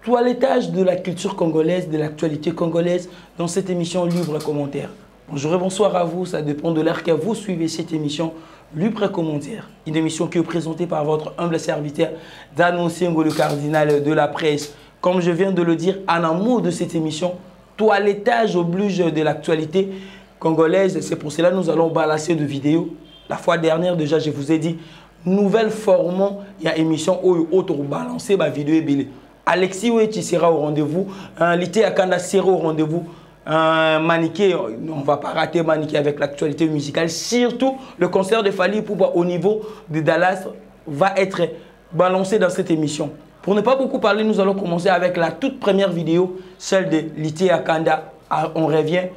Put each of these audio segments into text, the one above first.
toilettage de la culture congolaise, de l'actualité congolaise dans cette émission Libre Commentaire. Bonjour et bonsoir à vous, ça dépend de l'heure que vous suivez cette émission Libre Commentaire. Une émission qui est présentée par votre humble serviteur Dano Sengo, le cardinal de la presse. Comme je viens de le dire en amont de cette émission, toilettage oblige de l'actualité congolaise. C'est pour cela que nous allons balancer de vidéos. La fois dernière, déjà, je vous ai dit, nouvelle format, il y a émission où autre balancer ma vidéo est Alexis Ouetti sera au rendez-vous, Lité Akanda sera au rendez-vous, Maniké, on ne va pas rater Maniké avec l'actualité musicale, surtout le concert de Fally Ipupa au niveau de Dallas va être balancé dans cette émission. Pour ne pas beaucoup parler, nous allons commencer avec la toute première vidéo, celle de Lité Akanda. On revient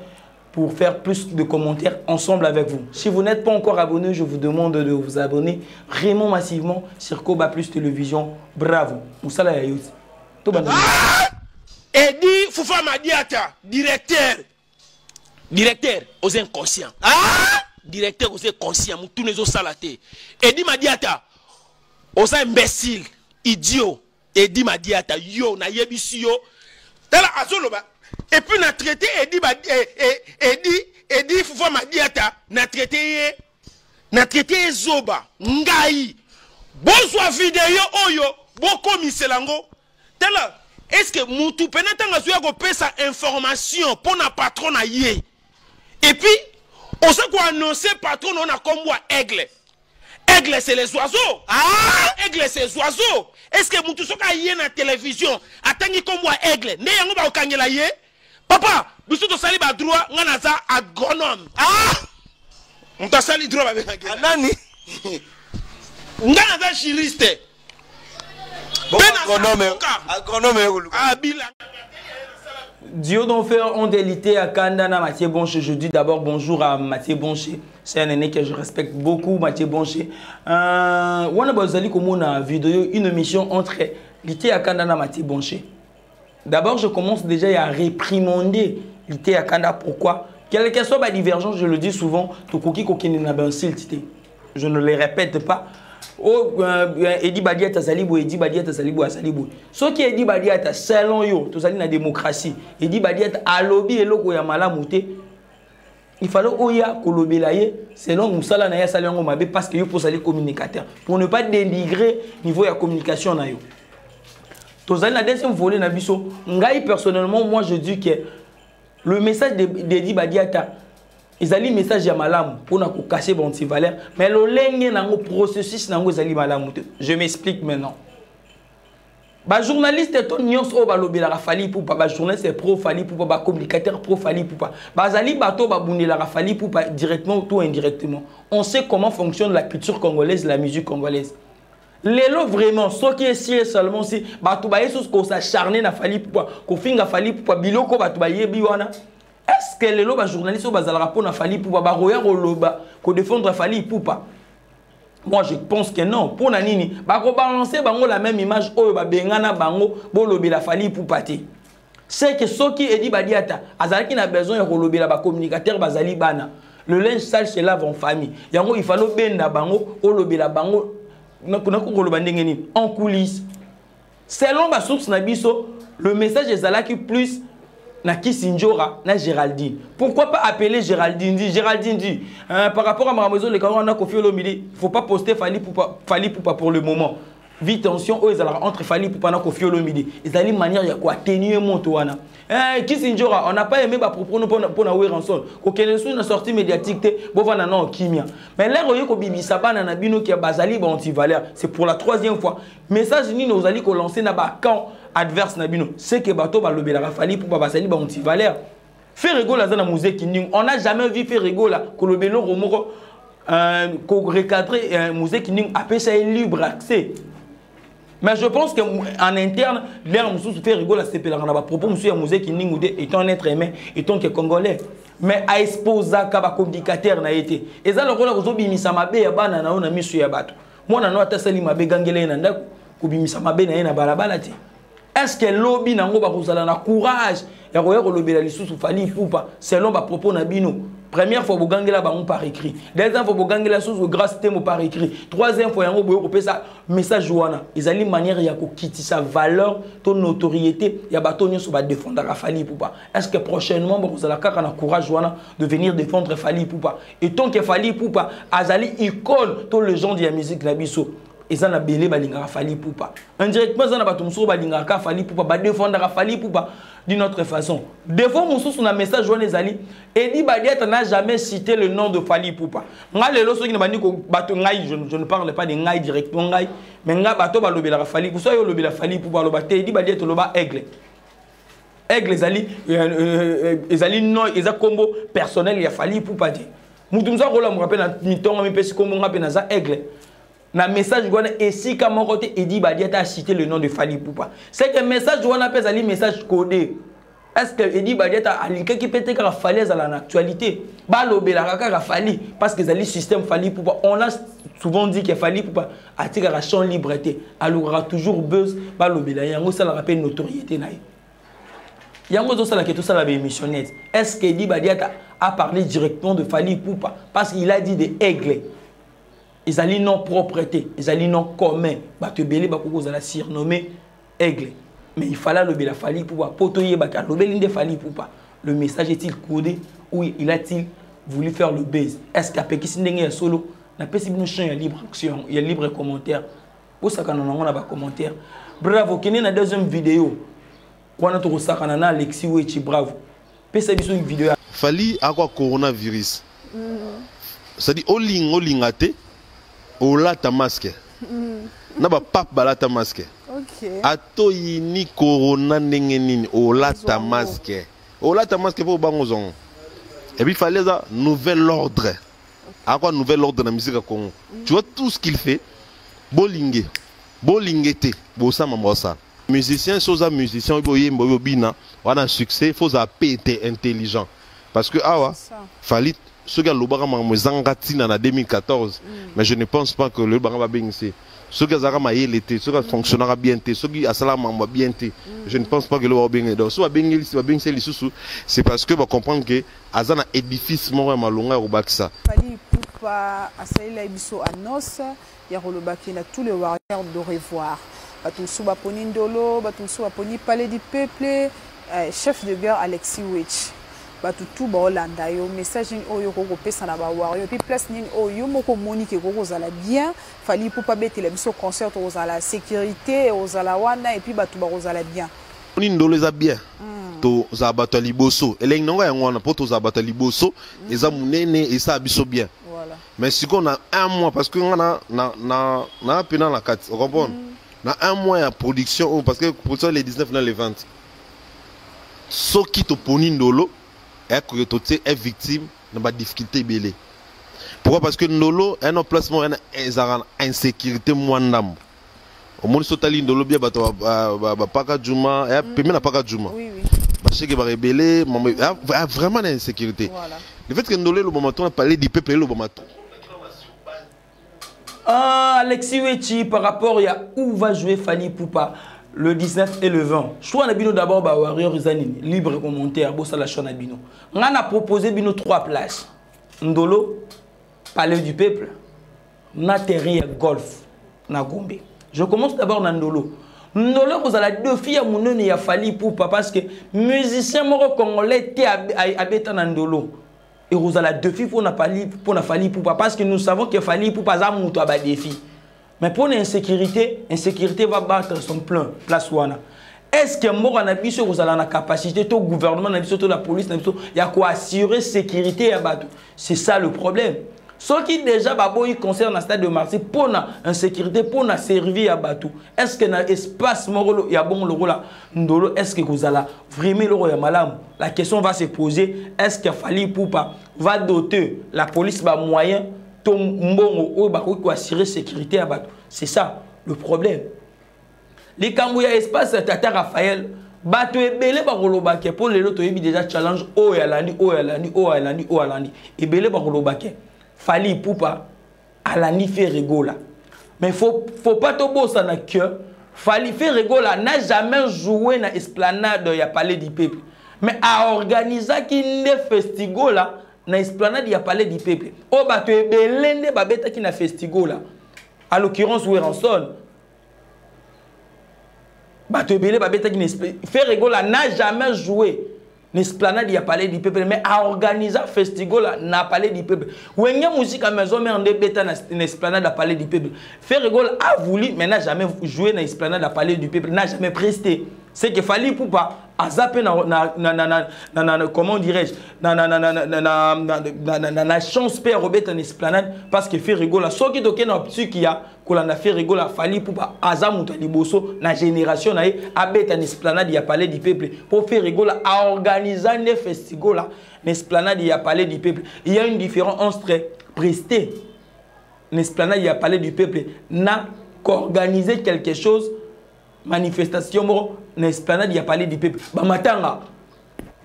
pour faire plus de commentaires ensemble avec vous. Si vous n'êtes pas encore abonné, je vous demande de vous abonner vraiment massivement sur Koba Plus Télévision. Bravo. Moussala Yayouz. Edi Foufa Madiata, directeur aux inconscients. Directeur aux inconscients, tous les autres salatés. Edi Madiata, aux imbéciles, idiots. Edi Madiata, yo, na yebisi yo. Tala azoloba. Et puis na traité Edi Foufa Madiata, na traité Zoba, Ngai. Bonsoir vidéo oyo, boko miselango. Est-ce que Moutou Penatanga Zouya peut sa information pour na patron na yé? Et puis, on sait quoi annoncer patron on a comme moi aigle. Aigle c'est les oiseaux. Aigle c'est les oiseaux. Est-ce que Moutou Soka yé na télévision attengi comme moi aigle? Ne yango ba okangela yé? Papa, biso to sali ba droit ngana za agronome. On t'a sali droit avec nani? Ngana za juriste. Dieu d'enfer ont délité à Kandana Mathieu Bonché. Je dis d'abord bonjour à Mathieu Bonché. C'est un aîné que je respecte beaucoup, Mathieu Bonché. On a besoin de vidéo, une émission entre Lité à Kandana Mathieu Bonché. D'abord, je commence déjà à réprimander Lité à Kanda. Pourquoi? Quelle que soit ma divergence, je le dis souvent, je ne les répète pas. Edi Badiata Salibo, Edi Badiata Salibo, Salibo. Ce qui est Edi Badiata, selon yo, tout ça la démocratie. Edi Badiata a lobby et loko ya malamouté. Il fallait oya kolobelaye selon Moussala na ya salongo mabe parce que yo pour salir communicateur pour ne pas dénigrer niveau ya communication na yo. Tout ça la deuxième volet na biso, ngai personnellement moi je dis que le message d'Edi Badiata ils ont un message à malam pour nous casser bon petit valeur mais le processus nango zali malam. Je m'explique maintenant. Ba journaliste ton nyons o ba lobela Fally Ipupa, ba journaliste pro Fally Ipupa, ba communicateur pro Fally Ipupa. Ba zali bato ba bundela Fally Ipupa directement ou indirectement. On sait comment fonctionne la culture congolaise, la musique congolaise. Lelo vraiment ce qui est si seulement si bato ba yesus ko s'acharner na Fally Ipupa, ko finga Fally Ipupa biloko bato ba yebi wana. Est-ce que les journalistes ont pour Fally Ipupa pour défendre Fally Ipupa? Moi je pense que non. Pour Nanini, balancer la même image au bengana bango bolobi la Fally Ipupa. C'est que ce qui est dit Badiata, Azalaki n'a besoin de rolobi la communicateur bazali bana. Le linge sale se lave en famille. Yango il faut benda bango olobi la bango en coulisses. Selon ma source nabiso, le message est Zalaki plus na Kisinjora, na Géraldine. Pourquoi pas appeler Géraldine dit? Géraldine dit, par rapport à ma maison, les camarades, on a confié le midi. Il ne faut pas poster Fally Ipupa pour le moment. Vite tension, eux, ils allaient entre Fally Ipupa et confié le midi. Ils allaient manière, il y a quoi? Atténuer mon toana. Kisinjora, on n'a pas aimé pour nous rançon. Quand on a une sortie médiatique, on va en kimia. Mais là, on a Bibi Sabana, na bino qui a basali anti-valeur. C'est pour la troisième fois. Message ni nous allons lancer na ba camp adverse nabino, c'est que bateau va lever la Fally pour pas salir anti valeur. Faire rigolo dans la musique on n'a jamais vu faire rigolo que le belo romoro qu'on recadrer musique qui appelle ça libre accès. Mais je pense que en interne l'air musu faire rigolo c'est pour la propos musu musique qui ning étant un être humain étant que congolais mais à exposer ka communicateur na été et ça le rôle ko bimisa mabe ya bana na ona misu ya bato moi na no atasali mabe gangele na ndako ko bimisa mabe na na balabala ti. Est-ce que lobby nango ba kozala na courage ya koya ko lobela lisusu Fally Ipupa selon ba propos na bino Première fois, vous gagnez là par écrit. Deuxième fois, vous gagnez la chose grâce thème par écrit. Troisième fois, vous avez ça message jouana. Ils ont une manière de quitter sa valeur, ton notoriété. Il y a bâton sur va défendre Fally Ipupa. Est-ce que prochainement, vous allez avoir le courage jouana de venir défendre Fally Ipupa? Et tant que Fally Ipupa, Azali icône, tous les gens de la musique Nabiso. Ils ont belé balinga Fally Ipupa. Indirectement, ils ont batumso balinga Fally Ipupa, ba défendre Fally Ipupa d'une autre façon. Des fois, mon sous un message joint les alliés. Edi Badiata n'a jamais cité le nom de Fally Ipupa. Nga lelo so qui ne bandi ko bato ngai, je ne parle pas de ngai directement ngai, mais nga bato ba lobela Fally Ipupa, so yo lobela Fally Ipupa lobate Edi Badiata loba aigle. Aigle les alliés non, ils ont combo personnel il y a Fally Ipupa dit. Mutumza rola me rappelle na mitonga mi pesi combo nga pe na za aigle. Na message et si comme mon côté Edi Badiata a cité le nom de Fally Ipupa. C'est que message appelle un message codé. Est-ce que Edi Badiata a quelqu'un qui peut être falaise à l'actualité? Bah l'obéla a Fally parce que le système Fally Ipupa. On a souvent dit que Fally Ipupa a tiré la champ liberté. Alors il y aura toujours buzz. Bah l'obéla yango ça la rappelle notoriété naï. Yango ça la que tout ça la émissionnette. Est-ce que Edi Badiata a parlé directement de Fally Ipupa parce qu'il a dit des aigles? Ils allaient non propreté, ils allaient non commun. Bato belé bakoko zala surnommé aigle. Mais il fallait le bela Fally Ipupa potoyer baka le belinde Fally Ipupa. Le message est-il codé ou il a-t-il voulu faire le buzz? Est-ce qu'après qui s'indenge solo n'a pas si bien chien libre action, il y a libre commentaire. Pour ça qu'on a pas commentaire. Bravo, qui est la deuxième vidéo. Quand on a ça qu'on a Alexis Wechi bravo. Pesa biso une vidéo. Fally a quoi coronavirus. Ça dit olingate. Ola ta masque. Na ba pap bala ta masque. OK. Ato yini corona ndenge nini ola ta masque. Ola ta masque pour bango zon. Et puis il fallait ça nouvel ordre. À quoi nouvel ordre dans la musique à Congo. Tu vois tout ce qu'il fait. Bolingé. Bolingete. Bossa mambosa. Musicien soza musicien boye mboyo bina. On a succès, faut ça péter intelligent. Parce que ah ouais, Fally ce gars l'obara m'a zangati en 2014, mais je ne pense pas que le bar va bien ici. Ce gars zara m'a l'été, ce gars fonctionnera bien, ce gars asala m'a bien. Je ne pense pas que le bar bien. Donc, si va bien ici, va bien ici, c'est parce que va comprendre que azana édifice mort malonga au baksa. Fally Ipupa asaila ibiso anos ya rolobaki na tous les warriors de revoir. Batunsu baponi ndolo, batunsu baponi palais du peuple, chef de guerre Alexis Wechi. Batutu ba Hollanda yo message oyo ko pesa na ba wario puis place nini oyo moko monique ko zala bien Fally Ipupa betela biso concert ko zala sécurité ko zala wana et puis batu ba ko zala bien oni ndolo za bien to za bato liboso eleng nonga yango wana po to za bato liboso eza munene esa biso bien voilà mais si on a un mois parce que na pena la 4 on comprend na un mois de production parce que production les 19 dans les 20 so qui to poni ndolo est victime de la difficulté belé. Pourquoi? Parce que Ndolo est un placement une insécurité moindre. Au monde sotali Ndolo bien bato paka juma et paiement na paka juma. Oui oui. Parce que va rebeller vraiment l'insécurité. Voilà. Le fait que Ndolo le moment on a parlé du peuple le moment. Ah Alexis Wechi par rapport à où va jouer Fally Ipupa le 19 et le 20. Je trouve que d'abord, Warrior Zanini, libre commentaire, Bossa la Chana Bino. On a proposé Bino 3 places. Ndolo, Palais du Peuple, Naterri Golf, Nagombe. Je commence d'abord dans Ndolo. Ndolo, vous avez 2 filles à mon nom et à Fally Ipupa parce que musicien moro congolais était habité dans Ndolo. Et vous avez 2 filles pour Fally Ipupa parce que nous savons que Fally Ipupa a monté à des filles. Mais pour l'insécurité, l'insécurité va battre son plein, place wana. Est-ce que moi, on a vu vous avez la capacité, tout le gouvernement, tout la police, il y a quoi assurer sécurité à Batou? C'est ça le problème. Ce qui déjà concerne le stade de Marseille pour l'insécurité, pour servir à Batou. Est-ce que dans l'espace, il y a bon le rôle là? Est-ce que vous allez vraiment le rôle malam? La question va se poser, est-ce que Fally Ipupa va doter la police de moyens? Pour assurer sécurité à Batou. C'est ça le problème. Les Kambouya espace Tata Raphaël Batou et Belé Barolobake pour les autres déjà challenge oh yalandi oh yalandi oh yalandi oh yalandi et Belé Barolobake Fally Ipupa alani fait rigola. Mais faut pas te bosser na cœur. Fally fait rigola n'a jamais joué na esplanade ya Palais du Peuple. Mais à organiser qui ne festival là na esplanade ya palais du peuple o bato ebelende babeta ki na festival là à l'occurrence Weranson bato ebele babeta ki na Ferrego là n'a jamais joué l'esplanade ya palais du peuple mais a organisé festival là na palais du peuple wenya musique à maison mais en beta na esplanade à palais du peuple Ferrego a voulu mais n'a jamais joué na esplanade à palais du peuple n'a jamais presté c'est que fallait pour pas azaper comment dirais-je na chance père Robert en esplanade parce que Ferrego là ce qui toke na optique qui a kolanda Ferrego là fallait pour pas azamuta liboso na génération na abeta en esplanade ya palais du peuple pour Ferrego là a organiser un festival là l'esplanade ya palais du peuple il y a une différence entre prester l'esplanade ya palais du peuple n'a qu'organiser quelque chose manifestation l'esplanade ya palais du peuple ba matanga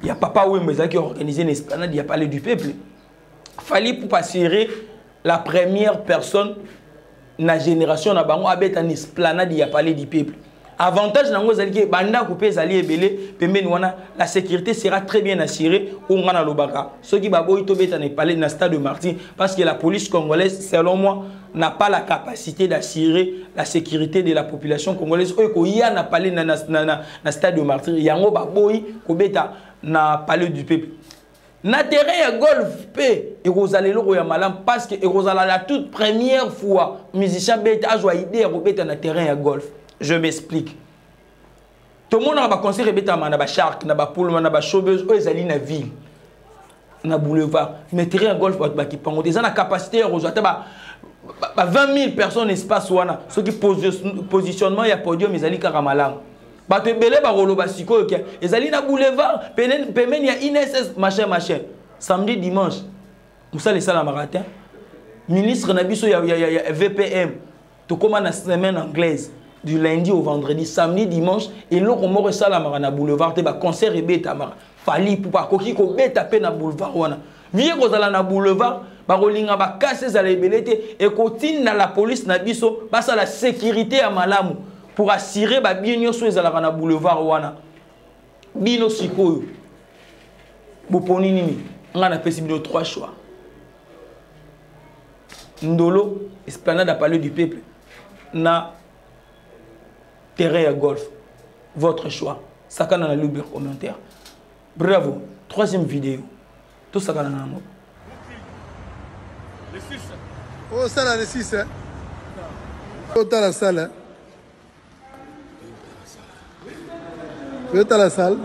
ya papa Wemba qui a organisé l'esplanade ya palais du peuple fallait pour assurer la première personne na génération na bango abeta en esplanade ya palais du peuple avantage nango zali ke banda ko pe zali ebele pembeni wana la sécurité sera très bien assurée au ngana lobaka ceux qui baboyi to beta na palais na stade de Martyrs parce que la police congolaise selon moi n'a pas la capacité d'assurer la sécurité de la population congolaise ko ya na palais na stade de Martyrs yango baboyi ko beta na palais du peuple na terrain ya golf pe ekozalelo ko ya malam parce que ekozala la toute première fois musicien beta azwa idée ko beta na terrain ya golf. Je m'explique. Tout le monde a conseillé de mettre un shark, un poule, un showbiz, ils allaient dans la ville, dans le boulevard. Mais terrain golf, ils ont la capacité de rejoindre 20 000 personnes espace. Ceux qui positionnement, il y a podium, ils allaient caramalang. Ils allaient dans le boulevard, il y a INSS, machin. Samedi, dimanche, nous sommes les salles à marathon. Ministre Nabiso, il y a VPM. Tout comme la semaine anglaise. Du lundi au vendredi, samedi, dimanche, et là, on m'a ça la boulevard, te ba concert et bêta mara. Fali pour pas koki ko bêta pe na boulevard wana. Vieux ko zala na boulevard, ba rolinga ba casser za lebelete et continue na la police na biso, ba sa la sécurité à malamu pour assurer ba bien nyoso ezala na boulevard wana. Bino sikoyo. Boponi nini? On a fait 3 choix. Ndolo, esplanade à palais du peuple. Na terrain à golf, votre choix. Ça quand on a lu le commentaire. Bravo. 3e vidéo. Tout ça quand on a les 6. Oh, ça là, les 6. Hein? Oh, t'as la salle. Hein? T'as la salle.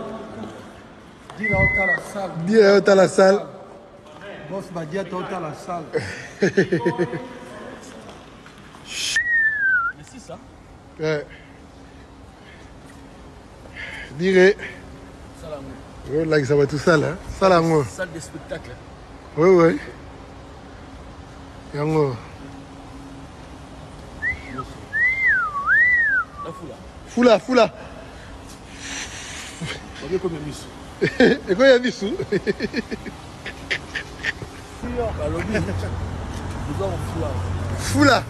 Dis là, t'as la salle. Dis là, t'as la salle. Boss Badia, t'as la salle. Les 6, hein? Ouais. Dirais. Oui, là, ça va tout ça, là. Ça, là, moi. Salle de spectacle. Oui, oui. Yango. La foula. Foula. Combien comme mis? Et quoi, il y a Bissou? Foula.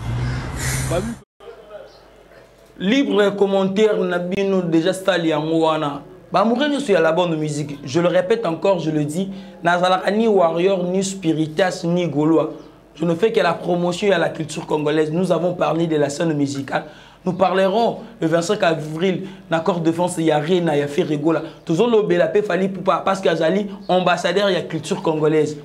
Libre commentaire Nabino déjà stali yango wana. Ba moureni sur la bonne musique. Je le répète encore, je le dis, nazalaka ni warrior ni spiritas ni gaulois. Je ne fais que la promotion à la culture congolaise. Nous avons parlé de la scène musicale. Nous parlerons le 25 avril l'accord de défense il y a rien il y a fait rigola. Toujours le belapé fallait parce que Azali ambassadeur il y a culture congolaise.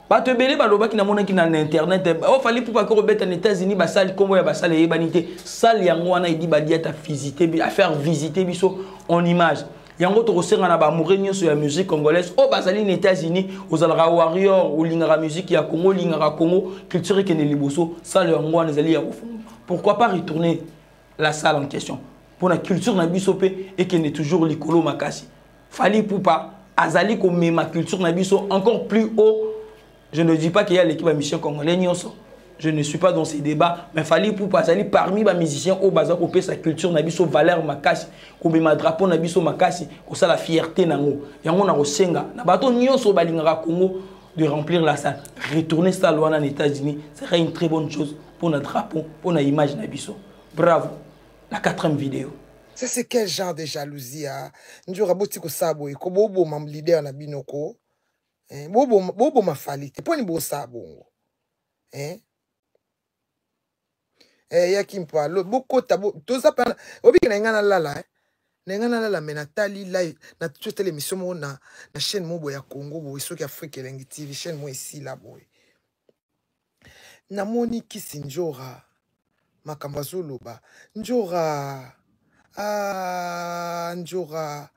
Ba te belé ba loba ki na mona ki na internet o fallait pour pas que robeta aux États-Unis ba salle comme ya ba salle e banité salle yango wana idi ba dia ta visiter à faire visiter biso en image. Yango to kosenga na ba mourenyo sur la musique congolaise o bazali aux États-Unis aux alra warrior ou lingara musique ya Congo lingara Congo culture qui ne liboso salle yango wana zali ya pourquoi pas retourner la salle en question pour la culture na biso pe et qui n'est toujours likolo makasi fallait pour pas azali ko ma culture na biso encore plus haut. Je ne dis pas qu'il y a l'équipe à mission congolaise. Je ne suis pas dans ces débats. Mais il fallait pour passer parmi les musiciens au bazar pour sa culture, nabiso valeur makasi, pour ma drapeau nabiso makasi, pour ça la fierté nango. Yango na rosenga. Na bato nyonso balingara Congo de remplir la salle. Retourner ça loin en États-Unis serait une très bonne chose pour notre drapeau, pour notre image nabiso. Bravo. La 4e vidéo. Ça c'est quel genre de jalousie hein? Njura boti ko sabo ko bobo mam leader na binoko. Bobo ma fali te poni bo sa bongo. Yaki mpalo bokota toza pa obi na ngana lala na lala mena tali live na toute l'émission mo na chaîne mo boya Congo bo isoki Afrique Elengi TV chaîne mo ici là boy. Na moni Kisinjora makamba zoloba Njora Njora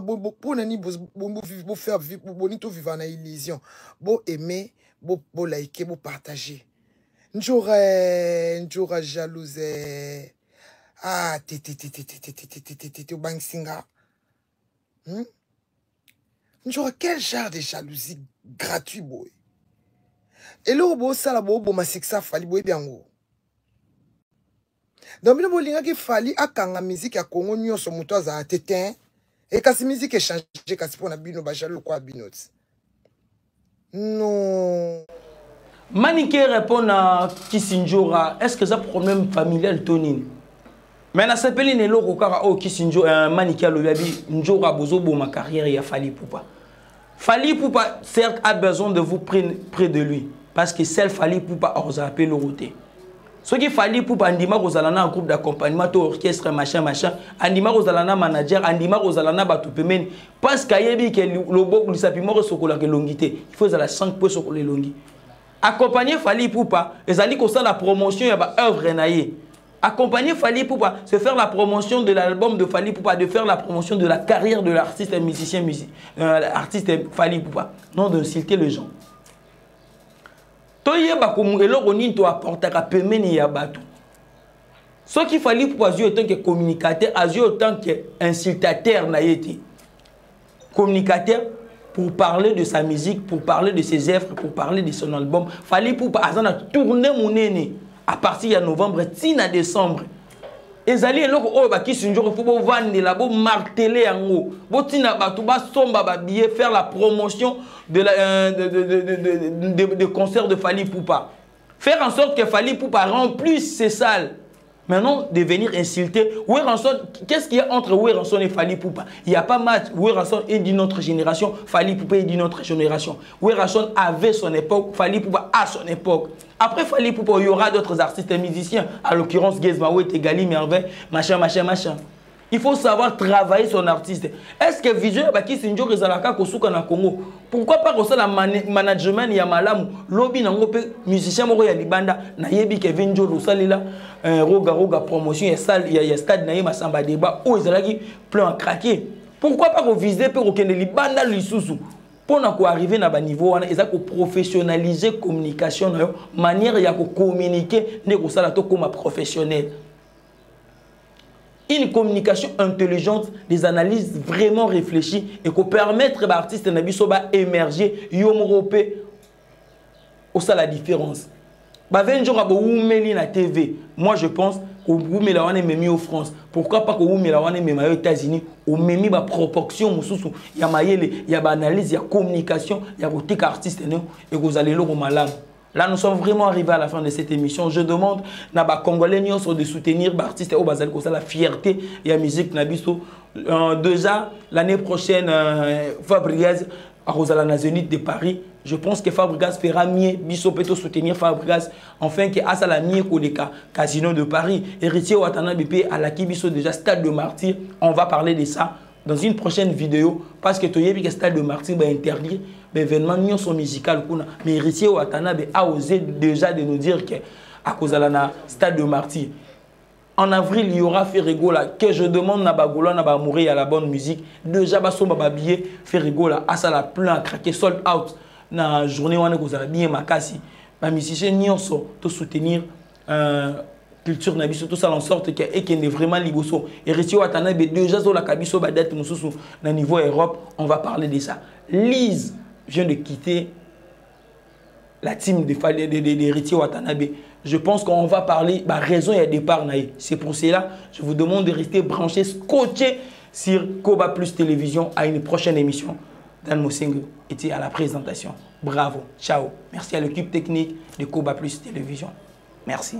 bo nani bo faire bonito vivre na illusion bo aimer bo liker bo partager Njora jalouse te bangsinga Njora quel genre de jalousie gratuit boy et là bo sala bo ma siksa fali boy biango donc bino bolinga ki fali akanga musique ya Congo nyonso moto za tetin et kasi musique changer kasi pona bino ba jalo kwa binoti non. Maniké répond à Kisinjora, est-ce que ça problème familial Tony? Mais na sepeli ne loko kara o Kisinjora Maniké lo yabi Njora bozo bo ma carrière ya Fally Ipupa. Fally Ipupa certes a besoin de vous près de lui parce que celle Fally Ipupa a appelé le route. Ce qui Fally Ipupa andima rozalana un groupe d'accompagnement to orchestre machin andima rozalana manager andima rozalana batu pemeni parce qu'ayebi que le bok lisapimo sokola ke longité il faut za la 5 points sur les longi. Accompagner Fally Ipupa, ils allaient comme ça la promotion de l'œuvre naïe. Accompagner Fally Ipupa, c'est faire la promotion de l'album de Fally Ipupa, de faire la promotion de la carrière de l'artiste et musicien, l'artiste Fally Ipupa. Non, de citer les gens. Toye bakomu eloroni to apporter à pemeni ya batu. Ce qu'il Fally Ipupa azio autant que communicateur, azio autant que incitateur naïe. Communicateur pour parler de sa musique, pour parler de ses œuvres, pour parler de son album. Fally Ipupa a tourné mon aîné à partir de novembre, à décembre. Et Zali et l'autre, oh, qui sont toujours, il faut vendre là, pour marteler en haut. Botina Batouba, somba babier, faire la promotion de concerts de Fally Ipupa. Faire en sorte que Fally Ipupa remplisse ses salles. Maintenant, de venir insulter. Qu'est-ce qu'il y a entre Weranson et Fally Ipupa? Il n'y a pas match. Weranson est d'une autre génération. Fally Ipupa est d'une autre génération. Weranson avait son époque. Fally Ipupa a son époque. Après Fally Ipupa, il y aura d'autres artistes et musiciens. À l'occurrence, Gizmaoué, Tegali, Merveille, machin. Il faut savoir travailler son artiste. Est-ce que Visuel Baki Sinjo Rezalaka Kosuka na Congo? Pourquoi pas que ça la management ya malamu lobby nango pe musicien moko ya libanda na yebi Kevin Njolo salila roga promotion ya salle ya stade na ye masamba débat o ezalaki plein à craquer. Pourquoi pas ko viser pe ko kende libanda lisusu pour na ko arriver na ba niveau wana eza ko professionnaliser communication na yo manière ya ko communiquer ne ko sala to comme professionnel. Une communication intelligente, des analyses vraiment réfléchies et qui permettre aux artistes d'émerger, d'émerger, au ça la différence. Moi je pense que vous mettez en France. Pourquoi pas que vous mettez aux États-Unis? Vous mettez en proportion, il y a une analyse, il y a communication, il y a des artistes et vous allez le malade. Là, nous sommes vraiment arrivés à la fin de cette émission. Je demande aux Congolais de soutenir les artistes et la fierté et la musique. Déjà, l'année prochaine, Fabregas à la Nationale de Paris. Je pense que Fabregas fera mieux. Bisso peut soutenir Fabregas. Enfin, que à la mieux qu'au Casino de Paris. Héritier Ouattana BP à la Kibiso déjà Stade de Martyr. On va parler de ça dans une prochaine vidéo. Parce que le Stade de Martyr va interdire l'événement musical. Mais Héritier Ouattana a osé déjà de nous dire que à cause de la Stade de Martyr. En avril, il y aura Ferregola que je demande à Bagola à mourir à la bonne musique. Déjà, Basomba billet Ferregola à ça la plein à craquer sold out. Na journée où on a bien makasi. Ma musicien nyonso to soutenir culture na biso tout ça en sorte que et qu'il est vraiment liboso. Et Héritier Ouattana déjà sur la kabiso ba date mususu na niveau Europe, on va parler de ça. Lise vient de quitter la team de Héritier Watanabe. Je pense qu'on va parler de raison et départ. C'est pour cela je vous demande de rester branché, scotché sur Koba Plus Télévision à une prochaine émission. Dan Mosengo était à la présentation. Bravo, ciao. Merci à l'équipe technique de Koba Plus Télévision. Merci.